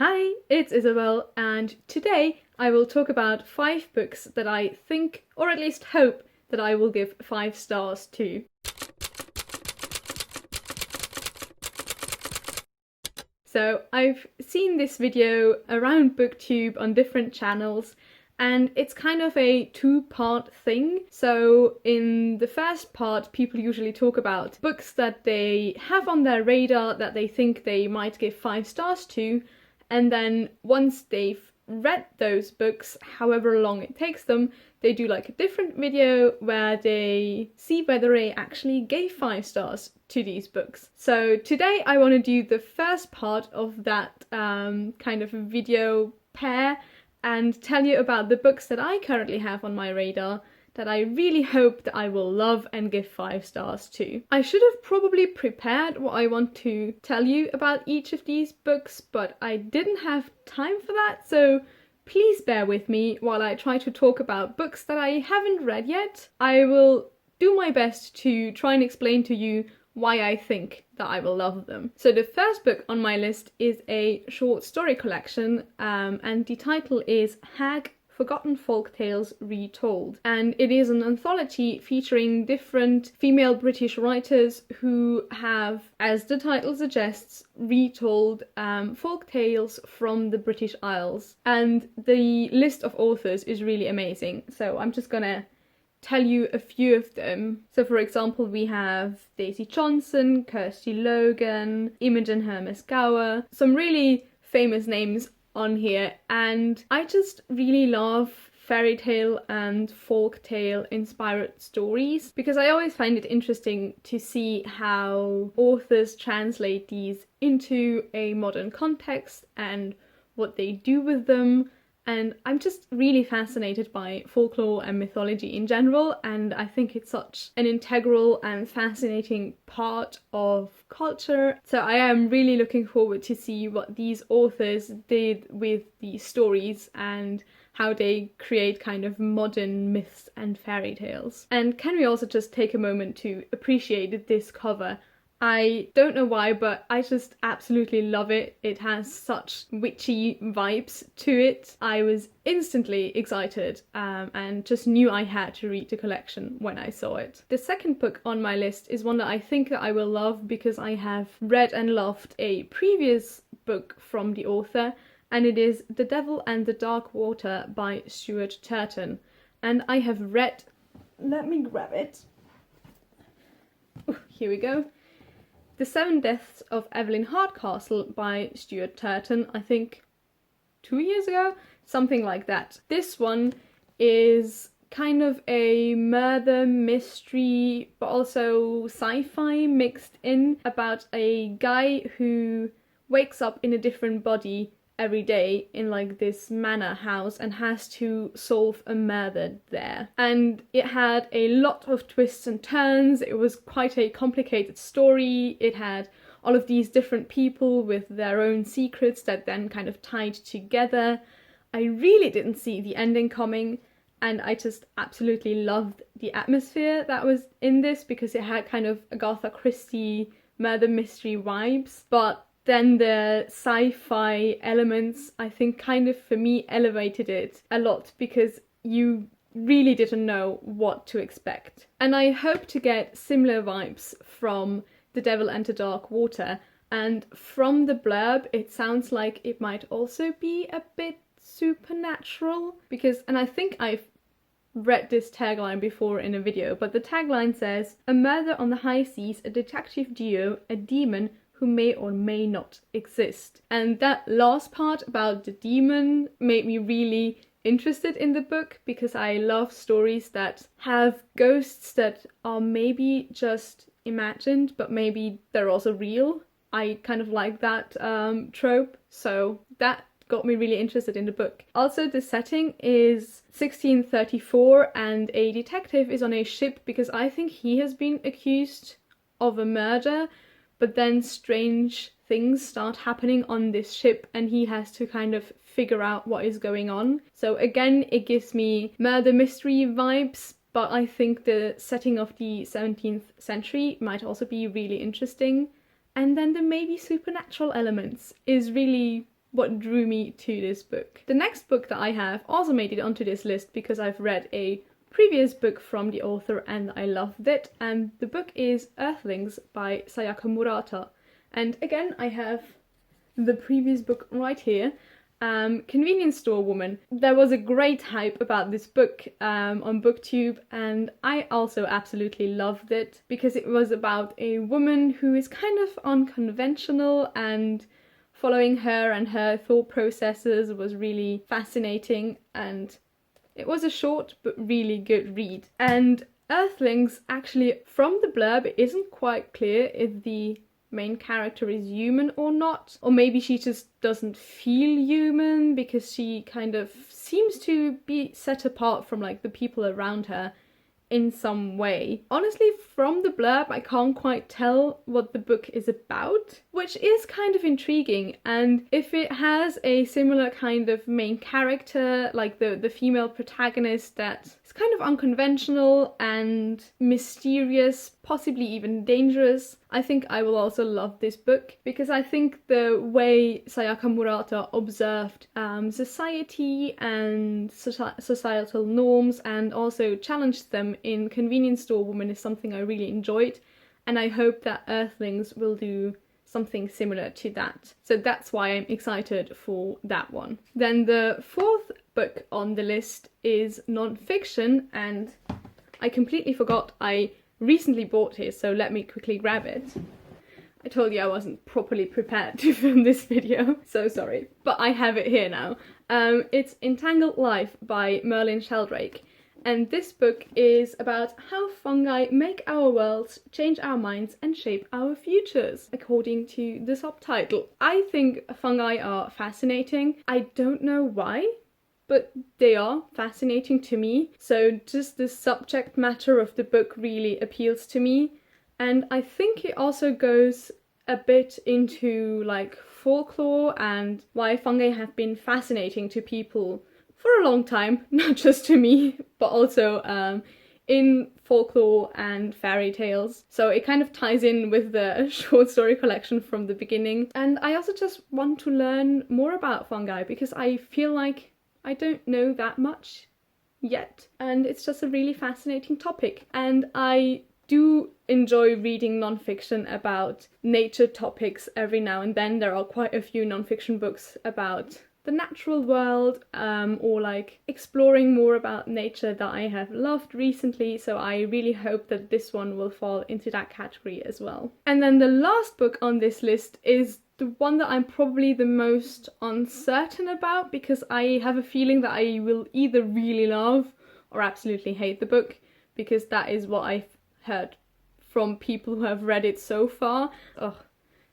Hi, it's Isabel, and today I will talk about 5 books that I think, or at least hope, that I will give 5 stars to. So I've seen this video around BookTube on different channels, and it's kind of a 2-part thing. So in the first part, people usually talk about books that they have on their radar that they think they might give 5 stars to, and then once they've read those books, however long it takes them, they do like a different video where they see whether they actually gave 5 stars to these books. So today I want to do the first part of that kind of video pair and tell you about the books that I currently have on my radar that I really hope that I will love and give 5 stars to. I should have probably prepared what I want to tell you about each of these books, but I didn't have time for that, so please bear with me while I try to talk about books that I haven't read yet. I will do my best to try and explain to you why I think that I will love them. So the first book on my list is a short story collection, and the title is Hag Forgotten Folktales Retold, and it is an anthology featuring different female British writers who have, as the title suggests, retold folk tales from the British Isles. And the list of authors is really amazing, so I'm just gonna tell you a few of them. So for example, we have Daisy Johnson, Kirsty Logan, Imogen Hermes Gower, some really famous names on here, and I just really love fairy tale and folk tale inspired stories because I always find it interesting to see how authors translate these into a modern context and what they do with them. And I'm just really fascinated by folklore and mythology in general, and I think it's such an integral and fascinating part of culture. So I am really looking forward to see what these authors did with these stories and how they create kind of modern myths and fairy tales. And can we also just take a moment to appreciate this cover? I don't know why, but I just absolutely love it. It has such witchy vibes to it. I was instantly excited and just knew I had to read the collection when I saw it. The second book on my list is one that I think that I will love because I have read and loved a previous book from the author, and it is The Devil and the Dark Water by Stuart Turton. And I have read... Let me grab it. Ooh, here we go. The 7 Deaths of Evelyn Hardcastle by Stuart Turton, I think 2 years ago, something like that. This one is kind of a murder mystery, but also sci-fi mixed in, about a guy who wakes up in a different body every day in like this manor house and has to solve a murder there. And it had a lot of twists and turns. It was quite a complicated story. It had all of these different people with their own secrets that then kind of tied together. I really didn't see the ending coming, and I just absolutely loved the atmosphere that was in this because it had kind of Agatha Christie murder mystery vibes, but then the sci-fi elements, I think, kind of for me elevated it a lot because you really didn't know what to expect. And I hope to get similar vibes from The Devil and the Dark Water, and from the blurb it sounds like it might also be a bit supernatural because, and I think I've read this tagline before in a video, but the tagline says, "A murder on the high seas, a detective duo, a demon who may or may not exist." And that last part about the demon made me really interested in the book because I love stories that have ghosts that are maybe just imagined, but maybe they're also real. I kind of like that trope, so that got me really interested in the book. Also, the setting is 1634 and a detective is on a ship because I think he has been accused of a murder, but then strange things start happening on this ship and he has to kind of figure out what is going on. So again, it gives me murder mystery vibes, but I think the setting of the 17th century might also be really interesting. And then the maybe supernatural elements is really what drew me to this book. The next book that I have also made it onto this list because I've read a previous book from the author and I loved it, and the book is Earthlings by Sayaka Murata. And again, I have the previous book right here. Convenience Store Woman. There was a great hype about this book on BookTube, and I also absolutely loved it because it was about a woman who is kind of unconventional, and following her and her thought processes was really fascinating, and it was a short but really good read. And Earthlings, actually, from the blurb, it isn't quite clear if the main character is human or not, or maybe she just doesn't feel human because she kind of seems to be set apart from like the people around her in some way. Honestly, from the blurb I can't quite tell what the book is about, which is kind of intriguing, and if it has a similar kind of main character, like the female protagonist that is kind of unconventional and mysterious, possibly even dangerous, I think I will also love this book, because I think the way Sayaka Murata observed society and societal norms and also challenged them in Convenience Store Woman is something I really enjoyed, and I hope that Earthlings will do something similar to that. So that's why I'm excited for that one. Then the fourth book on the list is non-fiction, and I completely forgot I recently bought it, so let me quickly grab it. I told you I wasn't properly prepared to film this video, so sorry. But I have it here now. It's Entangled Life by Merlin Sheldrake. And this book is about how fungi make our worlds, change our minds and shape our futures, according to the subtitle. I think fungi are fascinating. I don't know why, but they are fascinating to me. So just the subject matter of the book really appeals to me. And I think it also goes a bit into like folklore and why fungi have been fascinating to people for a long time, not just to me, but also in folklore and fairy tales. So it kind of ties in with the short story collection from the beginning. And I also just want to learn more about fungi because I feel like I don't know that much yet. And it's just a really fascinating topic. And I do enjoy reading non-fiction about nature topics every now and then. There are quite a few non-fiction books about the natural world, or like exploring more about nature that I have loved recently, so I really hope that this one will fall into that category as well. And then the last book on this list is the one that I'm probably the most uncertain about, because I have a feeling that I will either really love or absolutely hate the book, because that is what I've heard from people who have read it so far. Ugh.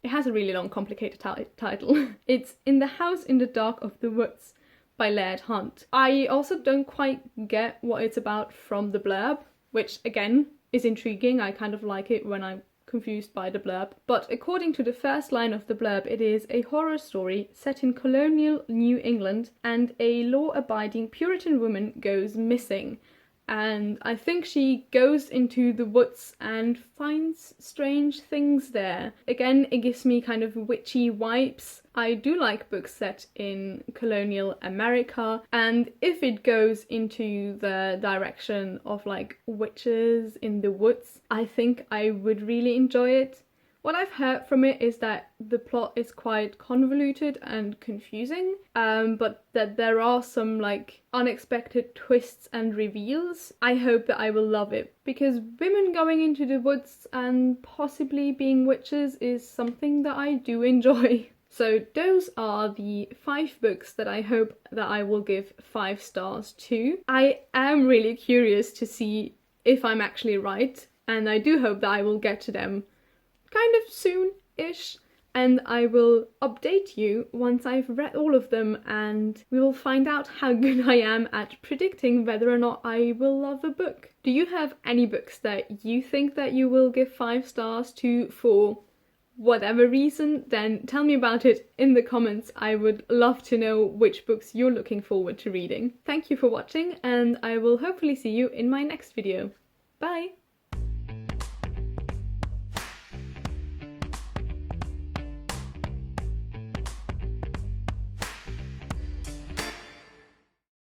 It has a really long, complicated title. It's In the House in the Dark of the Woods by Laird. I also don't quite get what it's about from the blurb, which again is intriguing. I kind of like it when I'm confused by the blurb. But according to the first line of the blurb, it is a horror story set in colonial New England, and a law-abiding Puritan woman goes missing. And I think she goes into the woods and finds strange things there. Again, it gives me kind of witchy vibes. I do like books set in colonial America, and if it goes into the direction of like witches in the woods, I think I would really enjoy it. What I've heard from it is that the plot is quite convoluted and confusing, but that there are some like unexpected twists and reveals. I hope that I will love it, because women going into the woods and possibly being witches is something that I do enjoy. So those are the 5 books that I hope that I will give 5 stars to. I am really curious to see if I'm actually right, and I do hope that I will get to them kind of soon-ish, and I will update you once I've read all of them, and we will find out how good I am at predicting whether or not I will love a book. Do you have any books that you think that you will give 5 stars to for whatever reason? Then tell me about it in the comments. I would love to know which books you're looking forward to reading. Thank you for watching, and I will hopefully see you in my next video. Bye!